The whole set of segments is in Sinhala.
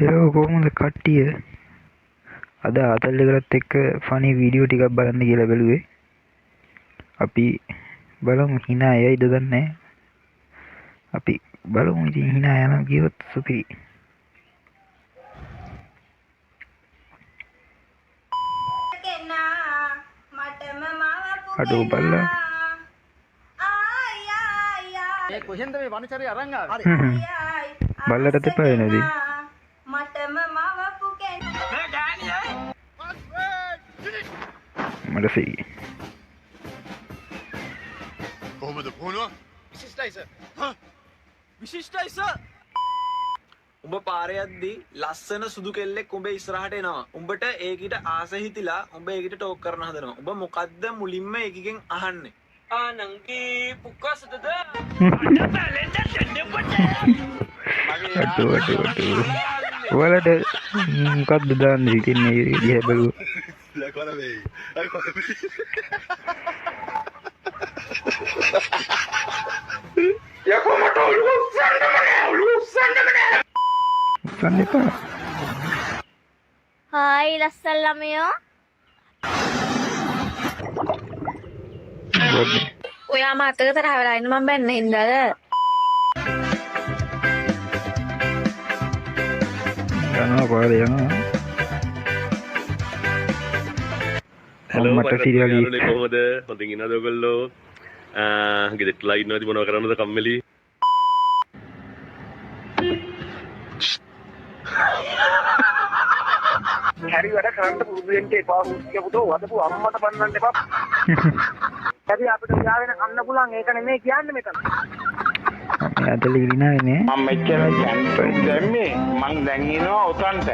හෙලෝ කොහොමද කට්ටිය අද අතල් එකලත් එක්ක ෆනි වීඩියෝ ටිකක් බලන්න කියලා බැලුවේ. අපි බලමු hina යයිද දන්නේ නැහැ. අපි බලමු ඉතින් hina යනවා කියොත් සුපිරි. අඩෝ බලලා ඒ කොහෙන්ද මේ වනචරය අරන් ආවේ? බල්ලට තෙපා වෙනවද? මටම මවපු මේ ගෑණිය මට සෙයි. කොහොමද පොනවා? විශිෂ්ටයි සර්. විශිෂ්ටයි සර්. උඹ පාරේ යද්දී ලස්සන සුදු කෙල්ලෙක් උඹ ඉස්සරහට එනවා. උඹට ඒකිට ආස හිතිලා උඹ ඒකිට ටෝක් කරන හදනවා. උඹ මොකද්ද මුලින්ම ඒකකින් අහන්නේ? ආනංගී පුක්කසදද? අඩෝ ඔයාලට මොකක්ද දාන්න හිතෙන්නේ ඉතින් බැලුවා. ලකර වෙයි. අයිකෝ වෙයි. යකෝ මට ඔළුව උස්සන්න මනේ. උස්සන්න එපා. හායි ලස්සන ළමයෝ. ඔයා මතක තරහ වෙලා ඉන්න මම බැන්න හින්දාද? යනවා පාරේ යනවා. හලෝ මට සීරියල් කොහොමද? හොඳින් ඉන්නවද ඔයගොල්ලෝ? ගෙදරලා ඉන්නවද මොනව කරන්නද කම්මැලි? හරි වැඩ කරන්න පුරුදු වෙන්න එපා. හුස්ක පුතෝ වදපු අම්මට පන්නන්න එපා. හරි අපිට යාගෙන කන්න පුළුවන් ඒක නෙමෙයි කියන්නේ මෙතන. මේ අතල ඉරිනාවේ නේ. මම මෙච්චර කැම්පස් දැම්මේ මං දැන් ඉනවා උතන්ට.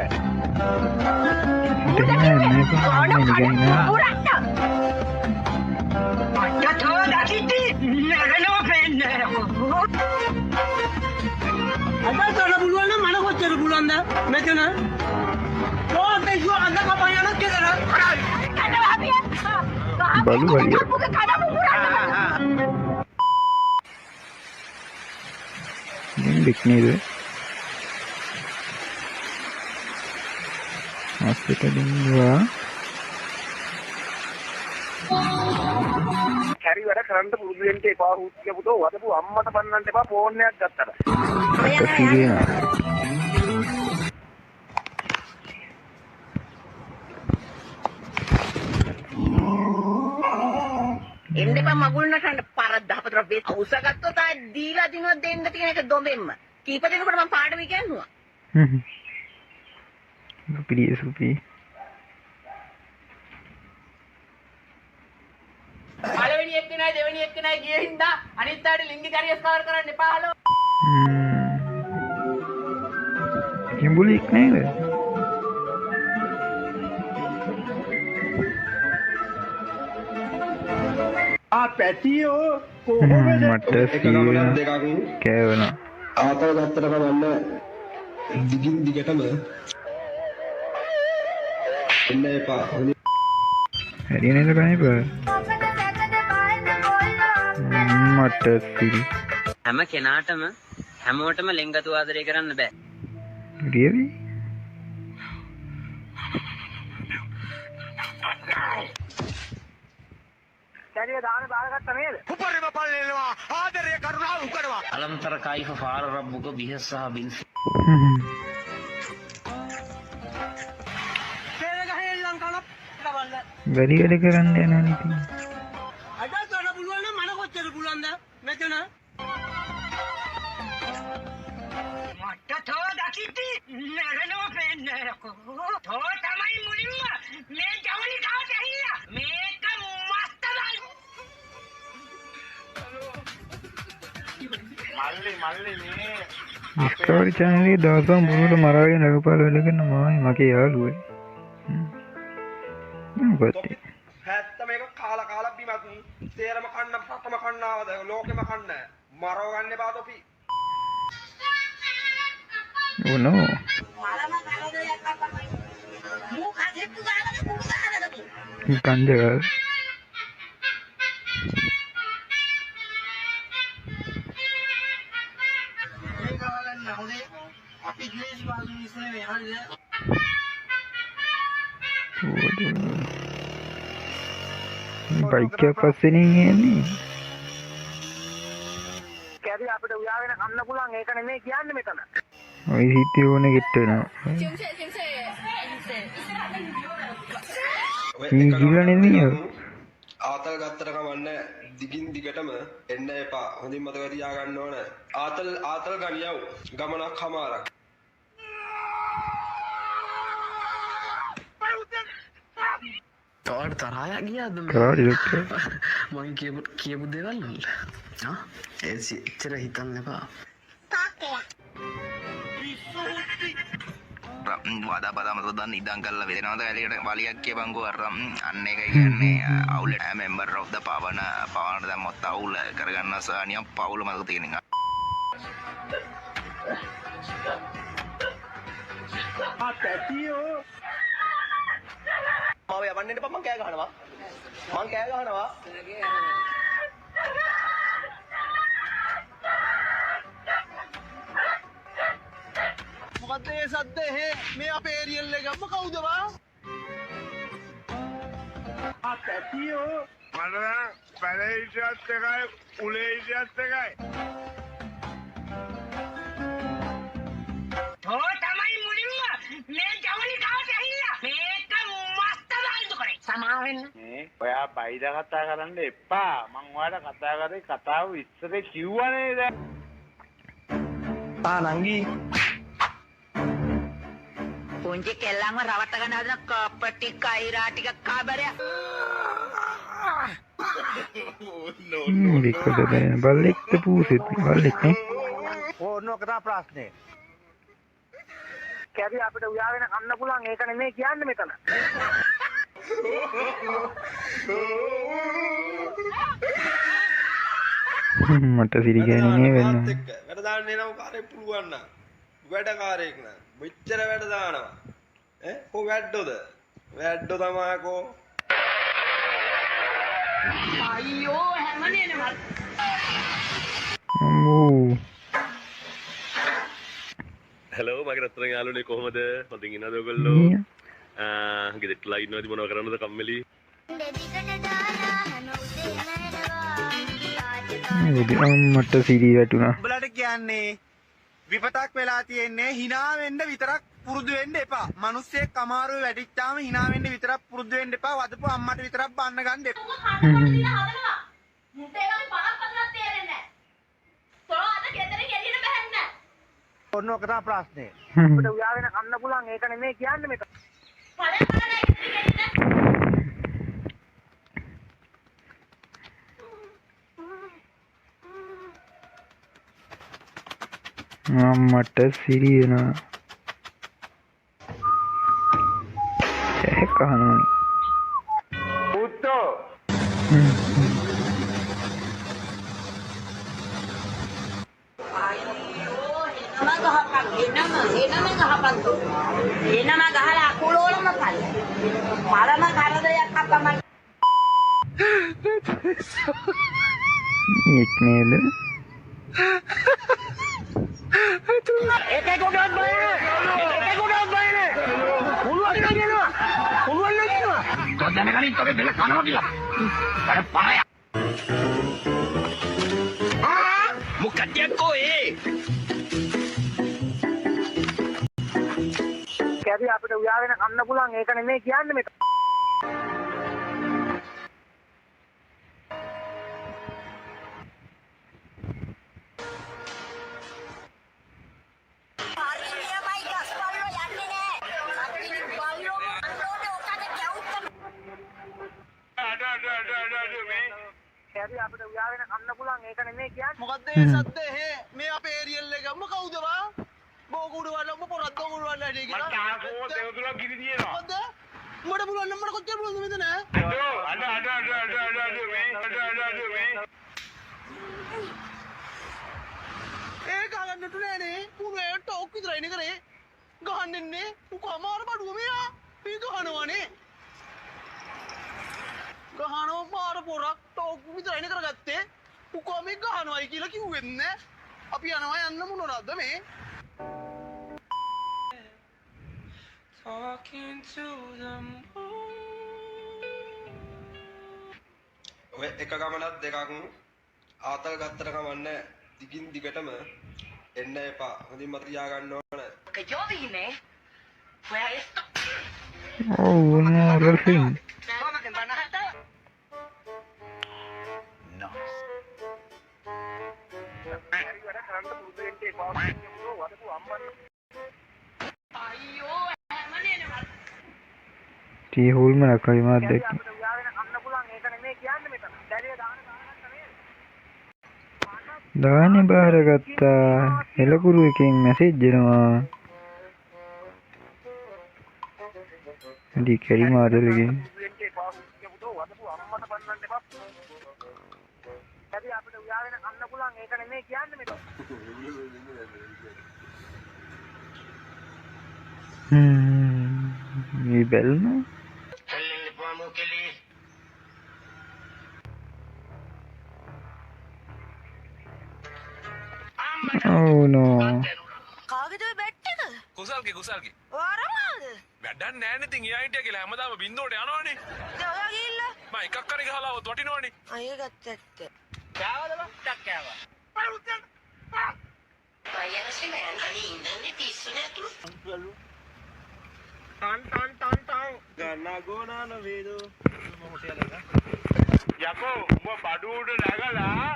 බලු වලිය. දෙක් නේද? අපිට දෙන්නවා. හරි වැඩ කරන්න පුරුදු වෙන්න එපා. හුස්ක පුතෝ වදපු අම්මට පන්නන්න එපා ෆෝන් එකක් ගත්තට. එන්න එපා මගුල් නටන්න පාරක් දහපතර වේ අවුස ගත්තොත් ආ දීලා දිනුවක් දෙන්න තියෙන එක දොඹෙන්න කීප දෙනෙකුට මම පාඩම කියන්නවා සුපි පළවෙනි එක්කෙනයි දෙවෙනි එක්කෙනයි ගියේ හින්දා අනිත් ආට ලිංගික කැරියස් කවර් කරන්න එපා හලෝ කිඹුලික් නේද? පැටියෝ මට කෑවන ආතල් ගත්තට කමන්න දිගින් දිගටම එන්න එපා. හැරිය නේද කණේපා? මට සිරි හැම කෙනාටම හැමෝටම ලෙන්ගතු ආදරය කරන්න බෑ. really? කැරිය දාන දාගත්ත නේද? උපරිම පල්ලෙනවා ආදරය කරුණාව උකරවා. අලම්තර කයිෆ ෆාර රබ්බුක බිහස් සහ බින් වැඩි වැඩ කරන්න යනවා ඉතින්. අද තොර පුළුවන් නම් මන කොච්චර පුළුවන්ද මෙතන? මට තෝ දකිති නරනෝ පෙන්නේ තෝ තමයි මුලින්ම මේ ජවලි කාට ඇහිලා මේක මල්ලි මේ ස්ටෝරි channel එකේ දවසක් මුරුල මරාගෙන රඟපාල වැඩ කරන මගේ යාළුවෙක්. මොකද? හැත්ත මේක කාලා බිමක් තේරම කන්න සතම කන්නවද ලෝකෙම කන්න මරව ගන්න එපා තොපි. Oh no. Kanjal. අපි ඉංග්‍රීසි භාෂාව ඉස්සර වෙන්නේ. බයික් එක පස්සේනේ යන්නේ. කැරි අපිට උයාගෙන කන්න පුළුවන් ඒක නෙමෙයි කියන්නේ මෙතන. ඔය හිතේ ඕනේ ගෙට් වෙනවා. මේ ගිහලා නෙමෙයි. ආතල් ගත්තට කමන්නේ දිගින් දිගටම එන්න එපා. හොඳින් මතක තියාගන්න ඕන. ආතල් ගනියව්. ගමනක් හමාරක්. තවට තරහා ගියාද කරාඩි ඩොක්ටර්. මං කියපු දේවල් වල ඒ එච්චර හිතන්න එපා. වදා පදමත දන්න ඉදන් කල්ල වෙනවද වැලියට වලියක් කියපංකෝ අරම් අන්න එක කියන්නේ අවුලට මෙම්බර් ඔෆ් ද පවන දැම්මොත් අවුල කරගන්න සානියක් පවුල මතක තියෙන එක. මාව යවන්න එපා මං කෑ ගහනවා. මොකද ඒ සද්ද මේ අපේ ඒරියල් එක කවුද වා? තමයි මුලින්ම මේ ජවනිකාවට ඇහිලා මේක මස්ත බයිදු කරේ. සමාවෙන්න. ඔයා බයිද කතා කරන්න එපා. මං ඔයාලට කතා කරේ කතාව ඉස්සරේ කිව්වනේ දැන්. නංගි පුංචි කෙල්ලන්ව රවට්ට ගන්න හදන කපටි කයිරා ටික කාබරයක්. මේකද දැන් බල්ලෙක්ද පූසෙත් බල්ලෙක් නේ. ඕනෝක තමයි ප්‍රශ්නේ. කැරි අපිට උයාගෙන කන්න පුළුවන් ඒක නෙමෙයි කියන්නේ මෙතන. මට සිරි ගෑනේ වෙන්න. වැඩ දාන්න එනව කාරේ පුළුවන් නම්. වැඩකාරයෙක් නම්. මෙච්චර වැඩ දානවා. කො වැඩොද? වැඩෝ තමයිකෝ. අයියෝ හැමනේ නේ මල්. අම්මෝ. හැලෝ මගේ රත්තරන් යාළුවනේ කොහොමද? හොඳින් ඉන්නවද ඔයගොල්ලෝ? ගෙදරටලා ඉන්නවද මොනව කරන්නද කම්මැලි? මට සිරි වැටුණා. උඹලට කියන්නේ විපතක් වෙලා තියෙන්නේ hina වෙන්න විතරක් පුරුදු වෙන්න එපා. මිනිස්සෙක් අමාරුවේ වැටිච්චාම hina වෙන්න විතරක් පුරුදු වෙන්න එපා. වදපු අම්මට විතරක් බන්න ගන්න එපා. ඕනෝක තමයි ප්‍රශ්නේ. අපිට උයාගෙන කන්න පුළුවන් ඒක නෙමෙයි කියන්නේ මෙතන. මට සිරි වෙනවා. ඒක කහනෝනේ. පුත්තෝ එනම ගහලා අකුලෝලම පල්ල. මරම කරදරයක් අප්පා මට. ඒක නේද? කැරි අපිට උයාගෙන කන්න පුළුවන් ඒක නෙමෙයි කියන්නේ මෙතන. කැරි අපිට උයාගෙන කන්න පුළුවන් ඒක නෙමෙයි කියන්නේ. මොකද ඒ සද්ද මේ අපේ ඒරියල් එක කවුද වා? බෝකුඩ වල උඹ පොරත් බෝකුඩ වල ඇටි කියලා. මට ආකෝ දෙවතුලක් ගිනි තියෙනවා. මොකද? උඹට පුළුවන් නම් මට කොච්චර පුළුවන්ද මෙතන? ඒ ගහන්නට නෑනේ. උඹේ ටෝක් විතරයිනේ කරේ. ගහන්නන්නේ උකෝ අමාරු බඩුව මෙයා. මේ ගහනවනේ. ගහනවා පාර පොරක් ටෝක් විතරයිනේ කරගත්තේ. උකෝ මේ ගහනවයි කියලා කිව්වෙත් නෑ. අපි යනවා යන්න මොනවද මේ? ඔය එක ගමනක් දෙකක් ආතල් ගත්තට කමන්නේ දිගින් දිගටම එන්න එපා. හොඳින් මතක තියාගන්න ඕන. Que yo vine fue a esto. Oh no, Rolfing. ¿Cómo que van a saltar? Tee හුල්ම නකයි මාත් දැක්ක. අපිට උයාගෙන කන්න පුළුවන් ඒක නෙමෙයි කියන්නේ මෙතන. දැරිය දාන ගන්න නෙමෙයි. දානේ බාරගත්තා. එලකුරු එකෙන් මැසේජ් එනවා. දී කැරි මාදලගෙන්. දැරිය අපිට උයාගෙන කන්න පුළුවන් ඒක නෙමෙයි කියන්නේ මෙතන. මේ බැල්ම Oh no. කාගෙද ඔය බෙට් එක? කුසල්ගේ වරමාද? වැඩක් නෑ නේ ඉතින් එයා හිටිය කියලා හැමදාම බින්දුවට යනවනේ. දැන් ඔයා ගිහිල්ලා මම එකක් කරේ ගහලා આવොත් වටිනවනේ. අය ගත්තත්. කෑවද බං? ටක් කෑවා. ගනගෝනාන වේදෝ යකෝ උඹ බඩුවට නැගලා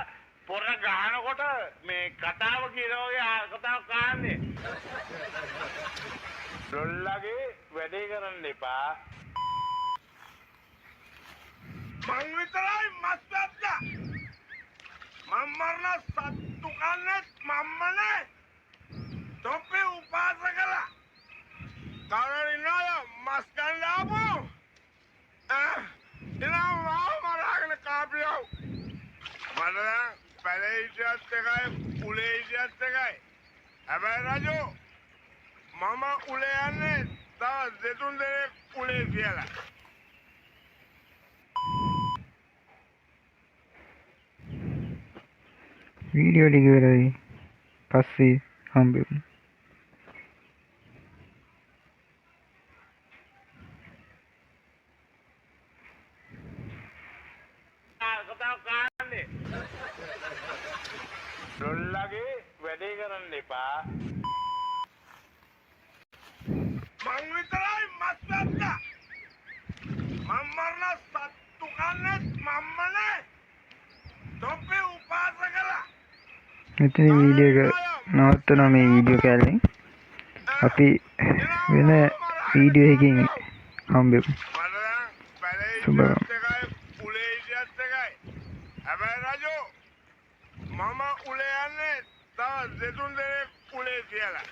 පොර ගහනකොට මේ කතාව කියන වගේ කතාව කාන්නේ. ඩොල්ලගේ වැඩේ කරන්න එපා. මං විතරයි මස් වැද්දා. මම මරන සත්තු කන්නේත් මම්මනේ. තොප්පේ උපාසකලා. කවරිනාය මස් ගන්න ආපෝ. එනවා මරාගෙන කාපියෝ. මට පැලේ ඉතිහාසත් එකයි උලේ ඉතිහාසත් එකයි. හැබැයි රජෝ මම උලේ යන්නේ තව දෙතුන් දෙනෙක් උලේ කියලා. වීඩියෝ ටික ඉවරයි. පස්සේ හම්බෙමු. කතාව කාන්නේ. ඩොල්ලගේ වැඩේ කරන්න එපා. මං විතරයි මස් වැද්දා. මම මරන සත්තු කන්නේත් මම්මනේ. තොප්පේ උපාසකලා. මෙතන වීඩියෝ එක නවත්තනවා මේ වීඩියෝ කැලේ. අපි වෙන වීඩියෝ එකකින් හම්බෙමු. සුබ හැබැයි රජෝ මම උලේ යන්නේ තව දෙතුන් දෙනෙක් උලේ කියලා.